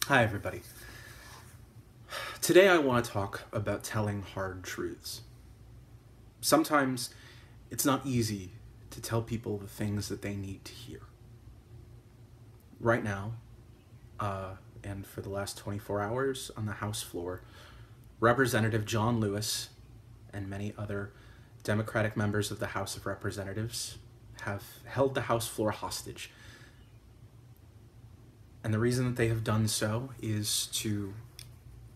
Hi, everybody. Today I want to talk about telling hard truths. Sometimes it's not easy to tell people the things that they need to hear. Right now, and for the last 24 hours on the House floor, Representative John Lewis and many other Democratic members of the House of Representatives have held the House floor hostage. And the reason that they have done so is to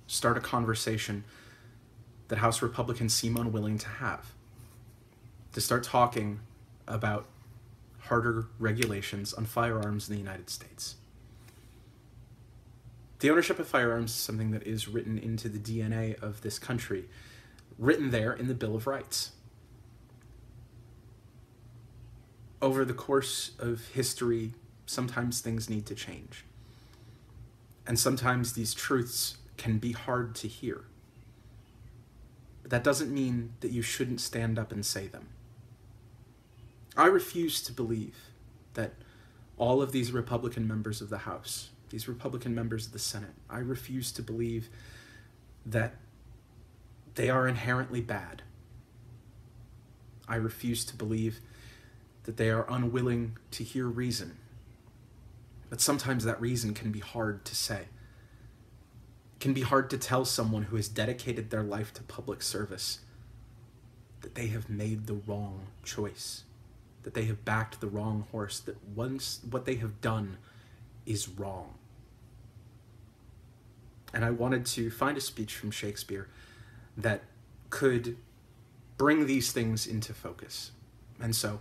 start a conversation that House Republicans seem unwilling to have. To start talking about harder regulations on firearms in the United States. The ownership of firearms is something that is written into the DNA of this country, written there in the Bill of Rights. Over the course of history, sometimes things need to change. And sometimes these truths can be hard to hear. But that doesn't mean that you shouldn't stand up and say them. I refuse to believe that all of these Republican members of the House, these Republican members of the Senate, I refuse to believe that they are inherently bad. I refuse to believe that they are unwilling to hear reason. But sometimes that reason can be hard to say. It can be hard to tell someone who has dedicated their life to public service that they have made the wrong choice, that they have backed the wrong horse, that once what they have done is wrong. And I wanted to find a speech from Shakespeare that could bring these things into focus. And so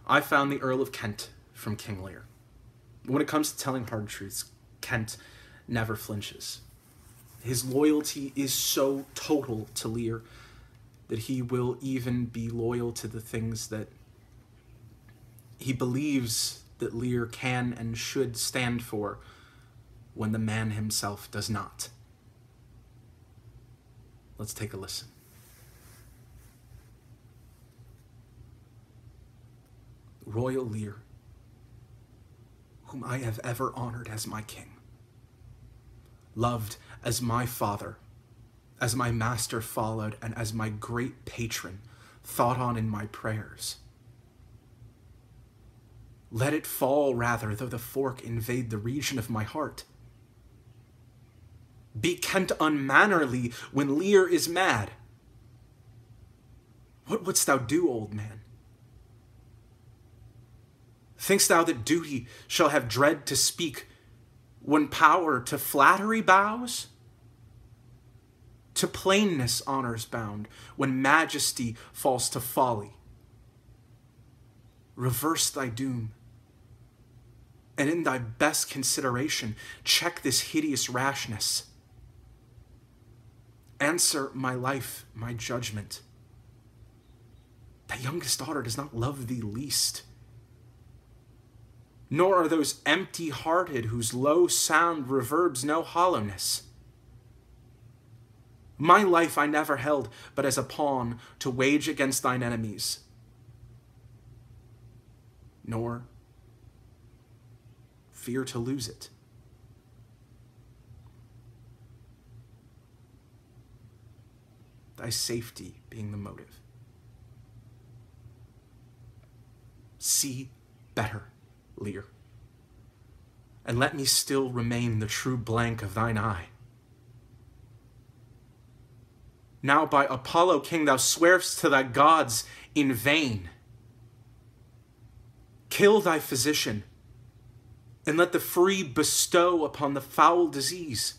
I found the Earl of Kent from King Lear. When it comes to telling hard truths, Kent never flinches. His loyalty is so total to Lear that he will even be loyal to the things that he believes that Lear can and should stand for when the man himself does not. Let's take a listen. Royal Lear, whom I have ever honored as my king, loved as my father, as my master followed, and as my great patron thought on in my prayers. Let it fall, rather, though the fork invade the region of my heart. Be Kent unmannerly when Lear is mad. What wouldst thou do, old man? Think'st thou that duty shall have dread to speak when power to flattery bows? To plainness honor's bound when majesty falls to folly. Reverse thy doom, and in thy best consideration check this hideous rashness. Answer my life, my judgment. Thy youngest daughter does not love thee least, nor are those empty-hearted whose low sound reverbs no hollowness. My life I never held but as a pawn to wage against thine enemies, nor fear to lose it. Thy safety being the motive. See better, Lear, and let me still remain the true blank of thine eye. Now by Apollo, king, thou swearest to thy gods in vain. Kill thy physician, and let the free bestow upon the foul disease.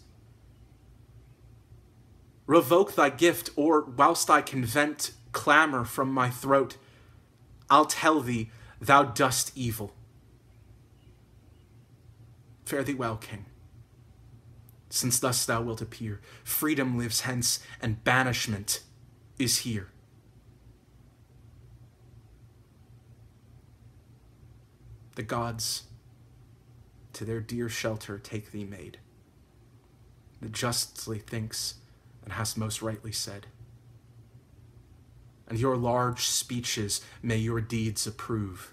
Revoke thy gift, or whilst I can vent clamor from my throat, I'll tell thee thou dost evil. Fare thee well, king. Since thus thou wilt appear, freedom lives hence, and banishment is here. The gods to their dear shelter take thee, maid, that justly thinks and hast most rightly said. And your large speeches may your deeds approve,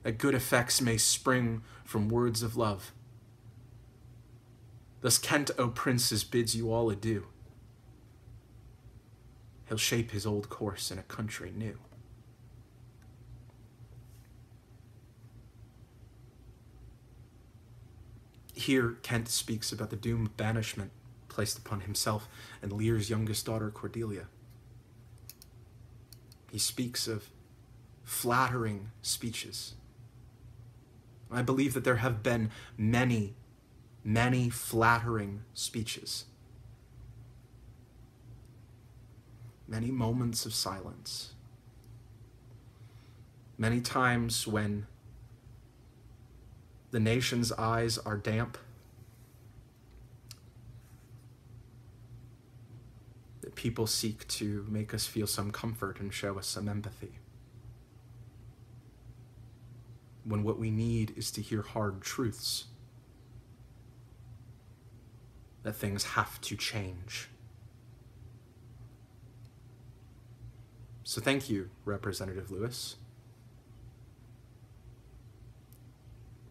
that good effects may spring from words of love. Thus Kent, O princes, bids you all adieu. He'll shape his old course in a country new. Here, Kent speaks about the doom of banishment placed upon himself and Lear's youngest daughter, Cordelia. He speaks of flattering speeches. I believe that there have been many, many flattering speeches. Many moments of silence. Many times when the nation's eyes are damp, that people seek to make us feel some comfort and show us some empathy. When what we need is to hear hard truths, that things have to change. So thank you, Representative Lewis,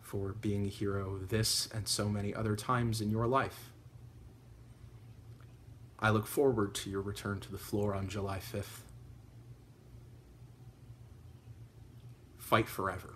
for being a hero this and so many other times in your life. I look forward to your return to the floor on July 5th. Fight forever.